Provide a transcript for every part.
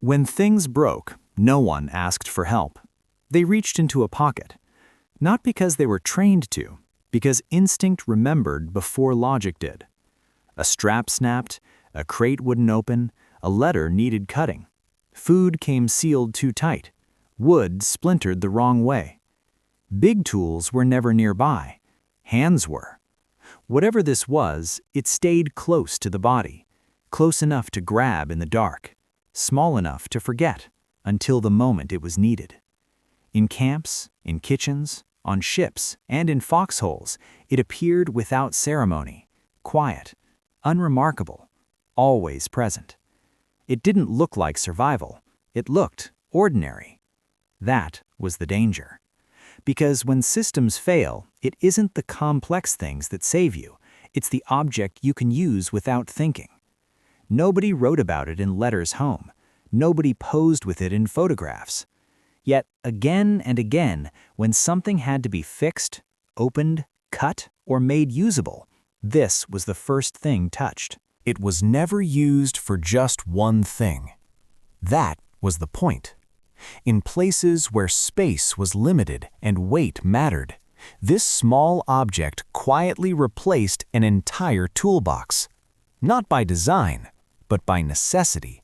When things broke, no one asked for help. They reached into a pocket. Not because they were trained to, because instinct remembered before logic did. A strap snapped, a crate wouldn't open, a letter needed cutting. Food came sealed too tight. Wood splintered the wrong way. Big tools were never nearby. Hands were. Whatever this was, it stayed close to the body, close enough to grab in the dark, small enough to forget until the moment it was needed. In camps, in kitchens, on ships, and in foxholes, it appeared without ceremony, quiet, unremarkable, always present. It didn't look like survival. It looked ordinary. That was the danger. Because when systems fail, it isn't the complex things that save you. It's the object you can use without thinking. Nobody wrote about it in letters home. Nobody posed with it in photographs. Yet, again and again, when something had to be fixed, opened, cut, or made usable, this was the first thing touched. It was never used for just one thing. That was the point. In places where space was limited and weight mattered, this small object quietly replaced an entire toolbox. Not by design, but by necessity.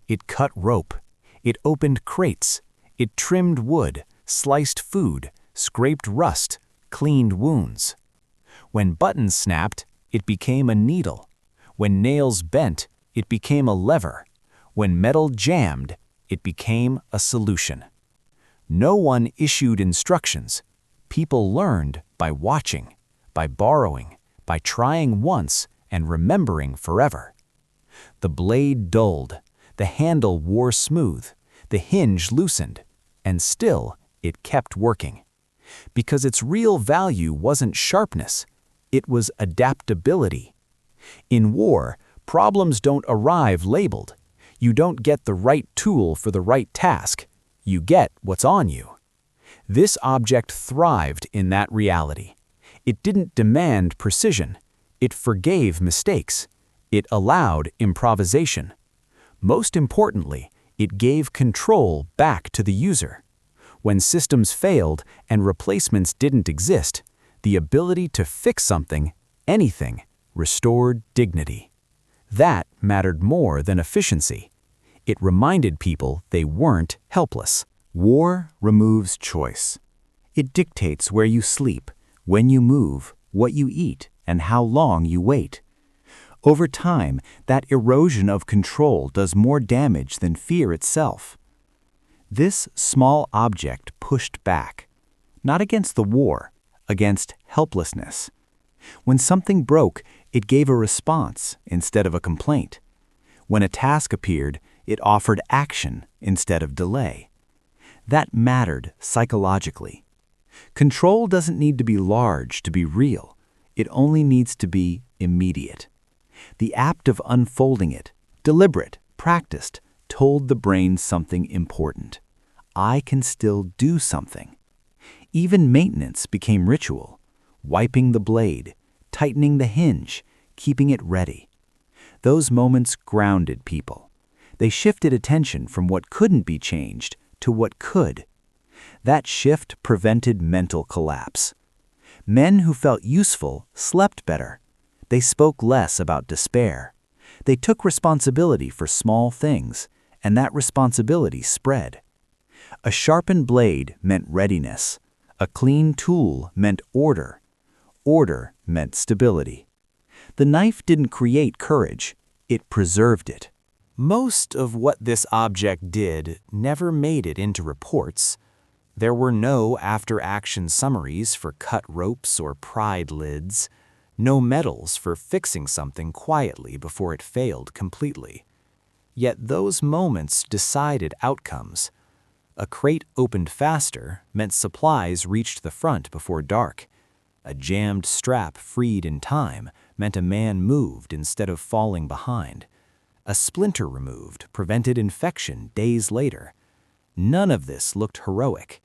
It cut rope. It opened crates. It trimmed wood, sliced food, scraped rust, cleaned wounds. When buttons snapped, it became a needle. When nails bent, it became a lever. When metal jammed, it became a solution. No one issued instructions. People learned by watching, by borrowing, by trying once and remembering forever. The blade dulled, the handle wore smooth, the hinge loosened, and still it kept working. Because its real value wasn't sharpness, it was adaptability. In war, problems don't arrive labeled. You don't get the right tool for the right task. You get what's on you. This object thrived in that reality. It didn't demand precision. It forgave mistakes. It allowed improvisation. Most importantly, it gave control back to the user. When systems failed and replacements didn't exist, the ability to fix something, anything, restored dignity. That mattered more than efficiency. It reminded people they weren't helpless. War removes choice. It dictates where you sleep, when you move, what you eat, and how long you wait. Over time, that erosion of control does more damage than fear itself. This small object pushed back, not against the war, against helplessness. When something broke, it gave a response instead of a complaint. When a task appeared, it offered action instead of delay. That mattered psychologically. Control doesn't need to be large to be real. It only needs to be immediate. The act of unfolding it, deliberate, practiced, told the brain something important. I can still do something. Even maintenance became ritual. Wiping the blade, tightening the hinge, keeping it ready. Those moments grounded people. They shifted attention from what couldn't be changed to what could. That shift prevented mental collapse. Men who felt useful slept better. They spoke less about despair. They took responsibility for small things, and that responsibility spread. A sharpened blade meant readiness. A clean tool meant order. Order meant stability. The knife didn't create courage, it preserved it. Most of what this object did never made it into reports. There were no after-action summaries for cut ropes or pried lids, no medals for fixing something quietly before it failed completely. Yet those moments decided outcomes. A crate opened faster meant supplies reached the front before dark. A jammed strap freed in time meant a man moved instead of falling behind. A splinter removed prevented infection days later. None of this looked heroic.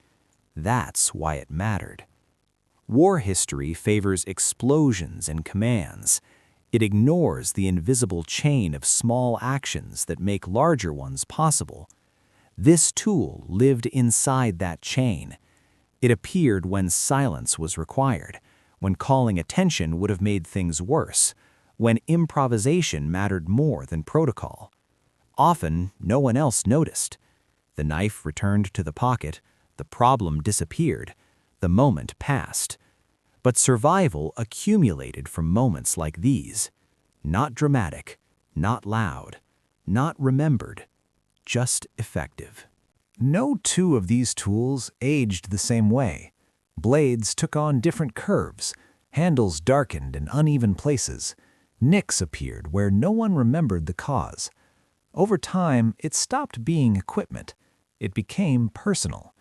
That's why it mattered. War history favors explosions and commands. It ignores the invisible chain of small actions that make larger ones possible. This tool lived inside that chain. It appeared when silence was required, when calling attention would have made things worse, when improvisation mattered more than protocol. Often, no one else noticed. The knife returned to the pocket, the problem disappeared, the moment passed. But survival accumulated from moments like these. Not dramatic, not loud, not remembered, just effective. No two of these tools aged the same way. Blades took on different curves, handles darkened in uneven places, nicks appeared where no one remembered the cause. Over time, it stopped being equipment. It became personal.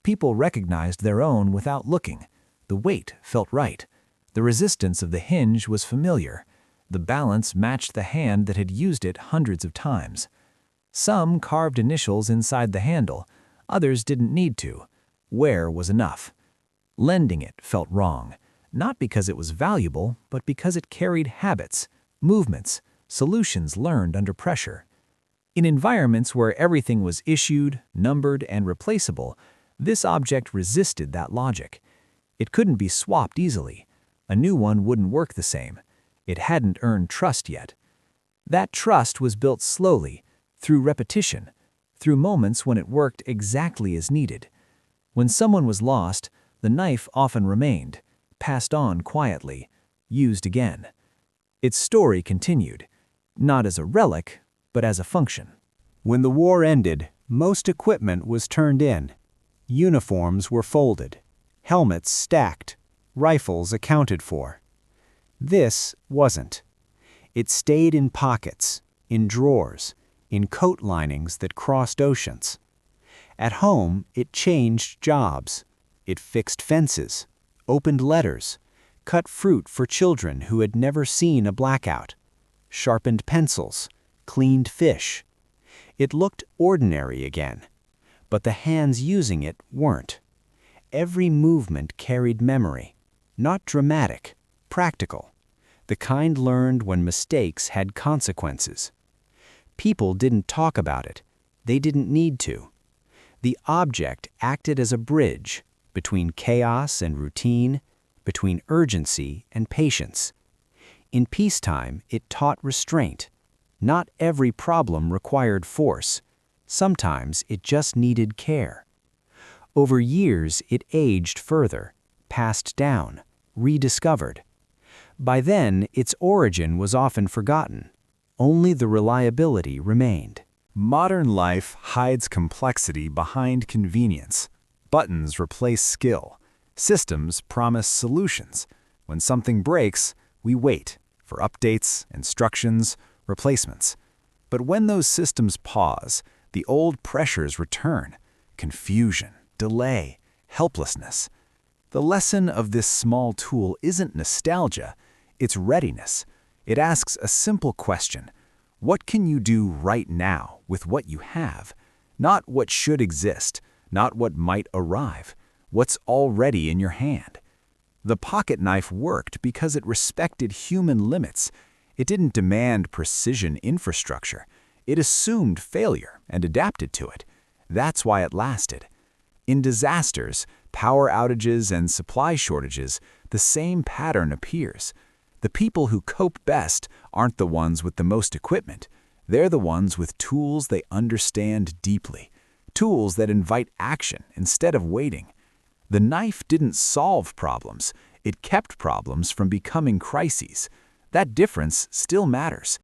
People recognized their own without looking. The weight felt right. The resistance of the hinge was familiar. The balance matched the hand that had used it hundreds of times. Some carved initials inside the handle. Others didn't need to. Wear was enough. Lending it felt wrong, not because it was valuable, but because it carried habits, movements, solutions learned under pressure. In environments where everything was issued, numbered, and replaceable, this object resisted that logic. It couldn't be swapped easily. A new one wouldn't work the same. It hadn't earned trust yet. That trust was built slowly, through repetition, through moments when it worked exactly as needed. When someone was lost, the knife often remained, passed on quietly, used again. Its story continued, not as a relic, but as a function. When the war ended, most equipment was turned in. Uniforms were folded, helmets stacked, rifles accounted for. This wasn't. It stayed in pockets, in drawers, in coat linings that crossed oceans. At home, it changed jobs. It fixed fences, opened letters, cut fruit for children who had never seen a blackout, sharpened pencils, cleaned fish. It looked ordinary again, but the hands using it weren't. Every movement carried memory, not dramatic, practical, the kind learned when mistakes had consequences. People didn't talk about it. They didn't need to. The object acted as a bridge between chaos and routine, between urgency and patience. In peacetime, it taught restraint. Not every problem required force. Sometimes it just needed care. Over years, it aged further, passed down, rediscovered. By then, its origin was often forgotten. Only the reliability remained. Modern life hides complexity behind convenience. Buttons replace skill. Systems promise solutions. When something breaks, we wait for updates, instructions, replacements. But when those systems pause, the old pressures return. Confusion, delay, helplessness. The lesson of this small tool isn't nostalgia, it's readiness. It asks a simple question. What can you do right now with what you have? Not what should exist, not what might arrive. What's already in your hand? The pocket knife worked because it respected human limits. It didn't demand precision infrastructure. It assumed failure and adapted to it. That's why it lasted. In disasters, power outages, and supply shortages, the same pattern appears. The people who cope best aren't the ones with the most equipment. They're the ones with tools they understand deeply, tools that invite action instead of waiting. The knife didn't solve problems. It kept problems from becoming crises. That difference still matters.